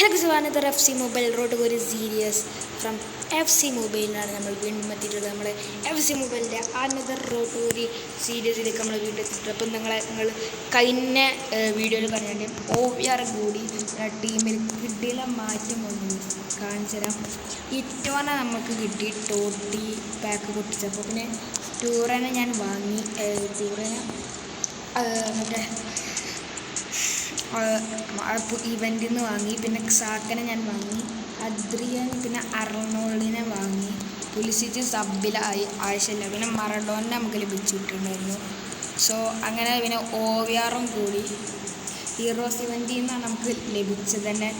Hello സുവാനത്തർ F C mobile road ഒരു series from F C മൊബൈലിനാണ് നമ്മൾ വീണ്ടും എത്തിയിട്ടുള്ളത്. നമ്മുടെ എഫ് സി മൊബൈലിൻ്റെ അനദർ റോഡ് ഒരു സീരീസിലേക്ക് നമ്മൾ വീണ്ടും എത്തിയിട്ടുണ്ട്. അപ്പം നിങ്ങൾ കഴിഞ്ഞ വീഡിയോയിൽ പറഞ്ഞിട്ട് OVR കൂടി ടീമിൽ കിട്ടിയ മാറ്റം വന്നു കാണിച്ചു തരാം. ഇറ്റോന നമുക്ക് കിട്ടി ടോട്ടി പാക്ക് പൊട്ടിച്ചപ്പോൾ പിന്നെ ടൂറനെ ഞാൻ വാങ്ങി. ടൂറനെ മറ്റേ ഇവൻറ്റിൽ നിന്ന് വാങ്ങി. പിന്നെ സാക്കനെ ഞാൻ വാങ്ങി, അദ്രിയൻ പിന്നെ അർണോൾഡിനെ വാങ്ങി, പുലിസിച്ച് സബിലായി ആവശ്യമില്ല. പിന്നെ മറഡോനെ നമുക്ക് ലഭിച്ചിട്ടുണ്ടായിരുന്നു. സോ അങ്ങനെ പിന്നെ OVRും കൂടി ഹീറോസ് ഇവൻറ്റിൽ നിന്നാണ് നമുക്ക് ലഭിച്ചത് തന്നെ.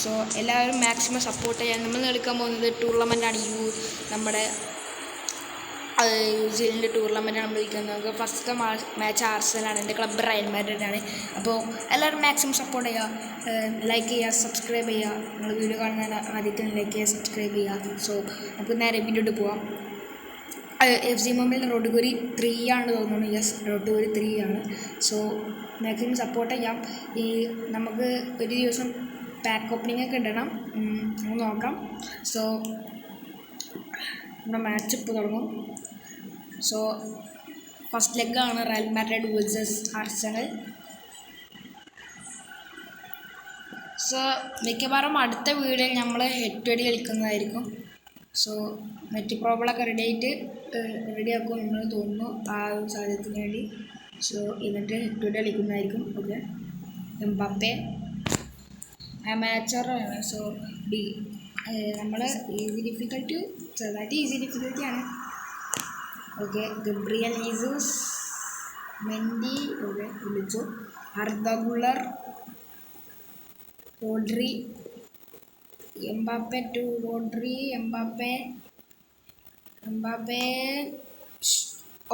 സോ എല്ലാവരും മാക്സിമം സപ്പോർട്ട് ചെയ്യാൻ. നമ്മൾ എടുക്കാൻ പോകുന്നത് ടൂർണമെൻറ്റാണ്. നമ്മുടെ യൂസിലിൻ്റെ ടൂർണമെൻറ്റാണ് നമ്മൾ കളിക്കുന്നത്. നമുക്ക് ഫസ്റ്റ് മാച്ച് ആർസനലാണ്, എൻ്റെ ക്ലബ്ബ് റയൽ മാഡ്രിഡാണ്. അപ്പോൾ എല്ലാവരും മാക്സിമം സപ്പോർട്ട് ചെയ്യുക, ലൈക്ക് ചെയ്യുക, സബ്സ്ക്രൈബ് ചെയ്യുക. നിങ്ങൾ വീഡിയോ കാണുന്ന ആദ്യത്തെ ലൈക്ക് ചെയ്യുക, സബ്സ്ക്രൈബ് ചെയ്യുക. സോ നമുക്ക് നേരെ വീഡിയോട്ട് പോവാം. എഫ് സി മൊബൈൽ റോഡുകുരി 3 ആണ് തോന്നുന്നു. യെസ്, റോഡുകുരി 3 ആണ്. സോ മാക്സിമം സപ്പോർട്ട് ചെയ്യാം. നമുക്ക് ഒരു ദിവസം പാക്ക് ഓപ്പണിംഗ് ഒക്കെ ഇടണം, നമുക്ക് നോക്കാം. സോ നമ്മുടെ മാച്ച് ഇപ്പോൾ തുടങ്ങും. സോ ഫസ്റ്റ് ലെഗാണ് Real Madrid versus Arsenal. So മിക്കവാറും അടുത്ത വീഡിയോയിൽ നമ്മൾ ഹെഡ് ടു ഹെഡ് കളിക്കുന്നതായിരിക്കും. സോ നെറ്റ് പ്രോബ്ലമൊക്കെ റെഡിയാക്കും എന്ന് തോന്നുന്നു ആ ഒരു സാധ്യതയ്ക്ക് വേണ്ടി. സോ എന്നിട്ട് ഹെഡ് ടു ഹെഡ് കളിക്കുന്നതായിരിക്കും. ഓക്കെ, എംബാപ്പെ അമാച്ചറാണ്. സോ നമ്മൾ ഈസി ഡിഫിക്കൽറ്റി, ചെറുതായിട്ട് ഈസി ഡിഫിക്കൽറ്റിയാണ്. Okay, Gabriel Jesus, Mendy, okay വിളിച്ചു, Arda Guler, Rodri, Mbappe to Rodri, Mbappe.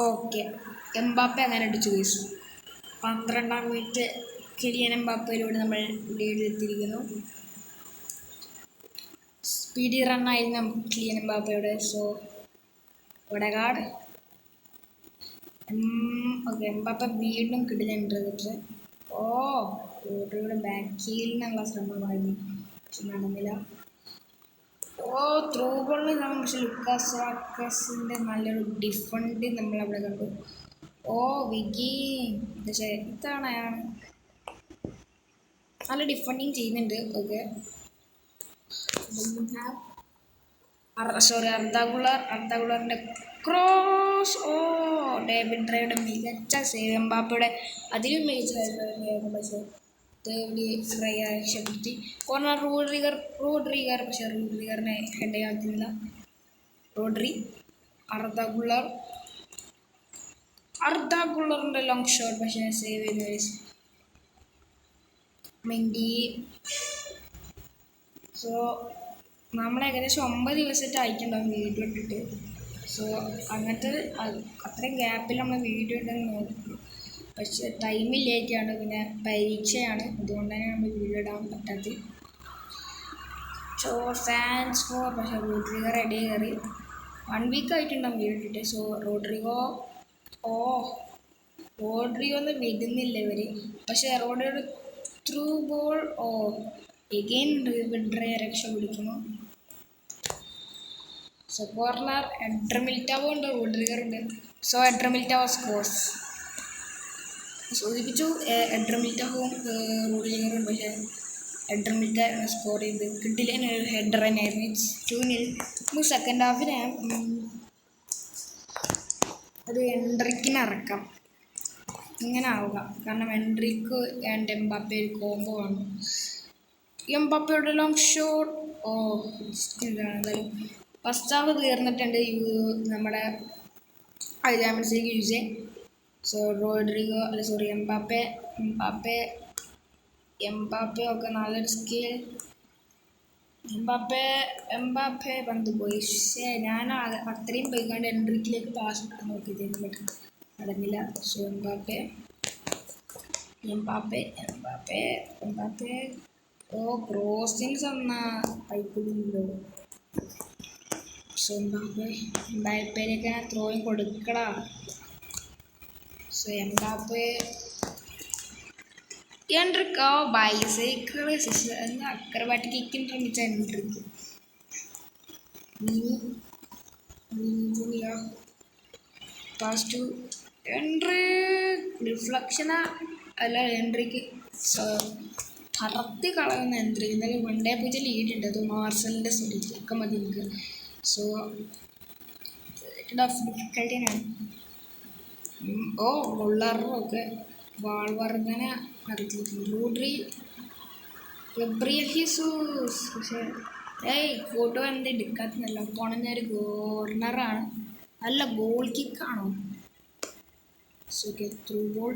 Okay, Mbappe അങ്ങനെ അടിച്ചു വീശു. 12-ാം മിനിറ്റ് കിലിയൻ എംബാപ്പയിലൂടെ നമ്മൾ ലീഡിലെത്തിയിരിക്കുന്നു. സ്പീഡി റണ്ണായിരുന്നു കിലിയൻ എംബാപ്പയുടെ. സോ ഒഡഗാർഡ്, ഓക്കെ, എംബാപ്പ വീണ്ടും കിടിലുണ്ട്. പക്ഷേ റോഡ്രിയുടെ ബാക്കിൽ നിന്നുള്ള ശ്രമമായിരുന്നു, പക്ഷെ നടന്നില്ല. ത്രൂ ബോളിൽ നമ്മൾ പക്ഷെ ലുക്കാസ് വാക്കസിൻ്റെ നല്ലൊരു ഡിഫൻഡ് നമ്മളവിടെ കണ്ടു. വിഗി, പക്ഷേ ഇത്തവണ അയാൾ നല്ല ഡിഫൻഡിങ് ചെയ്യുന്നുണ്ട്. ഓക്കെ, അർദാഗുളറിൻ്റെ ക്രോസ്. ഡേവിഡ് റയുടെ മികച്ച സേവ്, എംബാപ്പയുടെ അതിലും മികച്ച. പക്ഷേ റയ രക്ഷപ്പെടുത്തി. കോർണർ റോഡ്രിഗർ പക്ഷേ റോഡ്രിഗറിനെ ഹെഡ് ചെയ്യാത്തില്ല. റോഡ്രി, അർദാഗുളറിൻ്റെ ലോങ് ഷോട്ട് പക്ഷേ സേവ് ചെയ്ത് മെൻഡി. സോ നമ്മൾ ഏകദേശം 9 ദിവസമായിട്ട് അയക്കുന്നുണ്ടാവും വീഡിയോ ഇട്ടിട്ട്. സോ അങ്ങനത്തെ അത്രയും ഗ്യാപ്പിൽ നമ്മൾ വീഡിയോ ഇട്ടെന്ന് നോക്കും. പക്ഷേ ടൈമില്ലേക്കാണ്, പിന്നെ പരീക്ഷയാണ്, അതുകൊണ്ടാണ് നമ്മൾ വീഡിയോ ഇടാൻ പറ്റാത്തത്. സോ ഫാൻസ് ഫോർ പക്ഷേ റോഡ്രിഗോ റെഡി കയറി 1 വീക്ക് ആയിട്ടുണ്ടാവും വീഡിയോ ഇട്ടിട്ട്. സോ റോഡ്രിഗോ ഒന്നും വിടുന്നില്ല ഇവർ. പക്ഷേ റോഡ്രിഗോ ത്രൂ ബോൾ എഗെയിൻ വിഡ്രയെ രക്ഷപിടിക്കുന്നു. സോ കോർണർ, എഡ്ര മിലിറ്റാവോ ഉണ്ട്, റോഡ്രിഗറുണ്ട്. So Eder Militao scores. സൂചിപ്പിച്ചു എഡ്ര മിലിറ്റാവും റോഡ്രിഗറും, പക്ഷേ എഡ്ര മിലിറ്റ സ്കോർ ചെയ്ത് കിട്ടില്ല. ഒരു ഹെഡർ തന്നെയായിരുന്നു. 2-0. സെക്കൻഡ് ഹാഫിന് അത് എൻട്രിക്കിന് ഇറക്കാം, ഇങ്ങനെ ആവുക. കാരണം എൻട്രിക്ക് ആൻഡ് എംബാപ്പെ ഒരു കോംബോ ആണ്. എംബാപ്പയുടെ ലോങ് ഷോട്ട്. ഇതാണ് എന്തായാലും ഫസ്റ്റ് ഹാഫ് തീർന്നിട്ടുണ്ട് നമ്മുടെ ചാമ്പ്യൻസ് ലീഗ് യൂസ്. സോ റോഡ്രിഗോ എംബാപ്പെ ഒക്കെ നല്ലൊരു സ്കിൽ. എംബാപ്പെ പന്ത് പോയി. പക്ഷേ ഞാൻ അത്രയും പോയിക്കാണ്ട് എൻട്രിക്കിലേക്ക് പാസ് ഇട്ട് നോക്കിയതേക്കും, പറ്റും നടന്നില്ല. സോ എംബാപ്പെ ക്രോസിങ്സ് എന്ന പൈപ്പിലോ. സോ എംബാപ്പയിലേക്ക് ത്രോയും കൊടുക്കടാ. സോ എംബാപ്പെ എൻട്രിക്കോ ബൈസൈക്കിൾ എന്താ അക്രബാറ്റിക് കിക്കിൻ ശ്രമിച്ച എൻട്രിക്ക് പാസ് ടു എൻട്രി റിഫ്ലക്ഷന അല്ല എൻട്രിക്ക് പറത്തി കളയുന്ന എൻട്രി ഇന്നലെ 1-0 ലീഡ് ഉണ്ട് അത് മാർസലിൻ്റെ സ്ഥിതിക്ക് ഒക്കെ മതി നമുക്ക് സോ ഓഫ് ഡിഫിക്കൽട്ടിനാണ് ഓ ബുള്ളറൊക്കെ വാൾവർദ്ധന അറിയിച്ചിട്ടുണ്ട് റൂഡ്രി ഗബ്രിയൽ ഹിസൂസ് പക്ഷേ ഫോട്ടോ എന്ത് എടുക്കാത്തതല്ല പോണെന്നൊരു കോർണറാണ് അല്ല ഗോൾ കിക്കാണോ through ball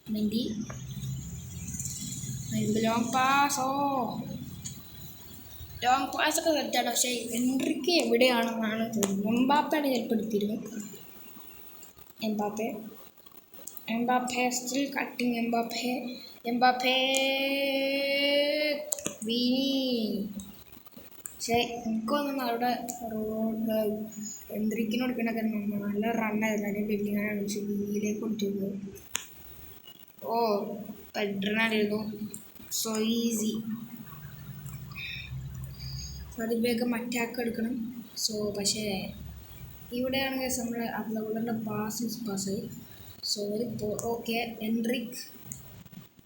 Mendy long pass long പാസൊക്കെ തെറ്റാണ് പക്ഷേ എൻട്രിക്ക് എവിടെയാണെന്നാണ് തോന്നുന്നത് എംബാപ്പയാണ് ചിലപ്പോൾ എടുത്തിരുന്നത് Mbappe still cutting Mbappe Vini പക്ഷേ എനിക്കൊന്നും അവിടെ എൻട്രിക്കിന് കൊടുക്കണൊക്കെ നല്ല റണ്ണായിരുന്നു അതിൻ്റെ ബിൽഡിങ്ങാണ് പക്ഷേ വീനിയിലേക്ക് കൊടുത്തിരുന്നു പെഡ്രനായിരുന്നു സോ ഈസി അത് വേഗം അറ്റാക്ക് എടുക്കണം സോ പക്ഷേ ഇവിടെയാണെങ്കിൽ നമ്മൾ അതുപോലെ പാസ്സായി so okay Endrick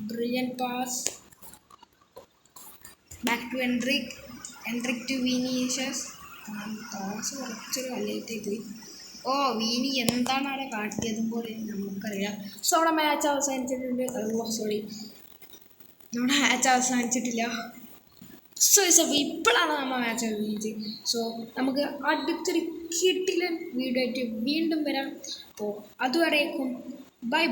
brilliant pass back to Endrick to Vinicius pass കുറച്ചൊരു വലയത്തേക്ക് പോയി വീനി എന്താണ് അവിടെ കാട്ടിയതും പോലെ നമുക്കറിയാം സോ അവിടെ മാച്ച് അവസാനിച്ചിട്ടുണ്ട് നമ്മുടെ മാച്ച് അവസാനിച്ചിട്ടില്ല സോ ഇപ്പോഴാണ് നമ്മൾ മാച്ച് അവസാനിച്ചത് സോ നമുക്ക് അടുത്തൊരു കിടിലൻ വീഡിയോ ആയിട്ട് വീണ്ടും വരാം അപ്പോൾ അതുവരേക്കും ബൈ